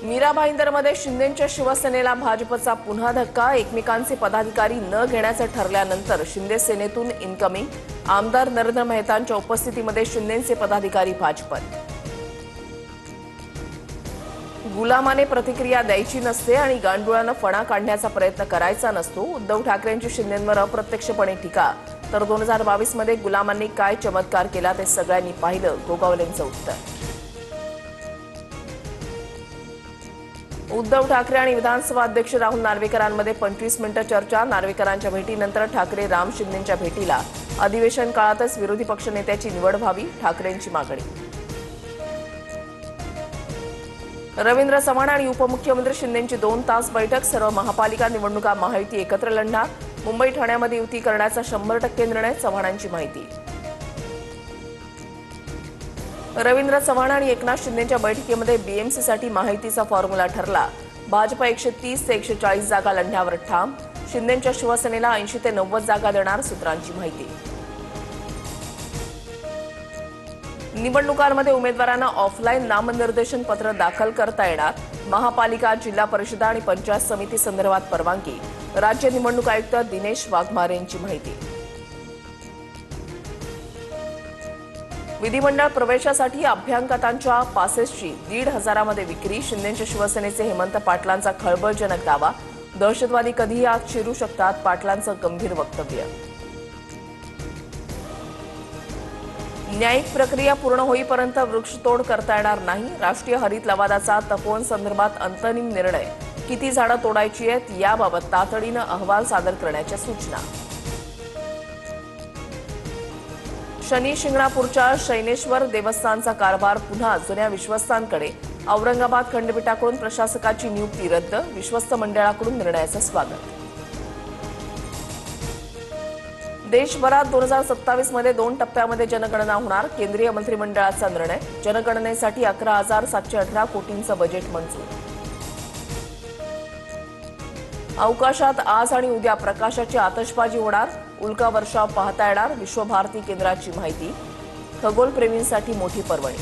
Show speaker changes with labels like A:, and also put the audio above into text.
A: मीरा भाईंदरमध्ये शिंदेंच्या शिवसेनेला भाजपचा पुन्हा धक्का। एकमेकांचे पदाधिकारी न घेण्याचं ठरल्यानंतर शिंदे सेनेतून इनकमिंग। आमदार नरेंद्र मेहतांच्या उपस्थितीमध्ये शिंदेंचे पदाधिकारी भाजपत। गुलामाने प्रतिक्रिया द्यायची नसते आणि गांडुळानं फणा काढण्याचा प्रयत्न करायचा नसतो। उद्धव ठाकरेंची शिंदेंवर अप्रत्यक्षपणे टीका। तर 2022 मध्ये गुलामांनी काय चमत्कार केला ते सगळ्यांनी पाहिलं, गोगावलेंचं उत्तर। उद्धव ठाकरे आणि विधानसभा अध्यक्ष राहुल नार्वेकरांमध्ये 25 मिनिटं चर्चा। नार्वेकरांच्या भेटीनंतर ठाकरे राम शिंदेंच्या भेटीला अधिवेशन काळातच विरोधी पक्षनेत्याची निवड व्हावी, ठाकरेंची मागणी। रवींद्र चव्हाण आणि उपमुख्यमंत्री शिंदेंची 2 तास बैठक। सर्व महापालिका निवडणुका महायुती एकत्र लढणार। मुंबई ठाण्यामध्ये युती करण्याचा 100% निर्णय, चव्हाणांची माहिती। रवींद्र चव्हाण आणि एकनाथ शिंदेंच्या बैठकीमध्ये बीएमसीसाठी महायुतीचा फॉर्म्युला ठरला। भाजप 130 ते 140 जागा लढण्यावर ठाम। शिंदेंच्या शिवसेनेला 80 ते 90 जागा देणार, सूत्रांची माहिती। निवडणुकांमध्ये उमेदवारांना ऑफलाईन नामनिर्देशन पत्र दाखल करता येणार। महापालिका, जिल्हा परिषद आणि पंचायत समिती संदर्भात परवानगी। राज्य निवडणूक आयुक्त दिनेश वाघमारे यांची माहिती। विधिमंडळ प्रवेशासाठी अभ्यागतांच्या पासेसची 1,500 मध्ये विक्री। शिंदेंच्या शिवसेनेचे हेमंत पाटलांचा खळबळजनक दावा। दहशतवादी कधीही आत शिरू शकतात, पाटलांचं गंभीर वक्तव्य। न्यायिक प्रक्रिया पूर्ण होईपर्यंत वृक्षतोड करता येणार नाही। राष्ट्रीय हरित लवादाचा तपोवन संदर्भात अंतरिम निर्णय। किती झाडं तोडायची आहेत याबाबत तातडीनं अहवाल सादर करण्याच्या सूचना। शनी शिंगणापूरच्या शैनेश्वर देवस्थानचा कारभार पुन्हा जुन्या विश्वस्तांकडे। औरंगाबाद खंडपीठाकडून प्रशासकाची नियुक्ती रद्द। विश्वस्त मंडळाकडून निर्णयाचं स्वागत। देशभरात 2027 मध्ये 2 टप्प्यामध्ये जनगणना होणार। केंद्रीय मंत्रिमंडळाचा निर्णय। जनगणनेसाठी 11,718 कोटींचं बजेट मंजूर। अवकाशात आज आणि उद्या प्रकाशाची आतषबाजी होणार। उल्का वर्षाव पाहता येणार, विश्वभारती केंद्राची माहिती। खगोलप्रेमींसाठी मोठी पर्वणी।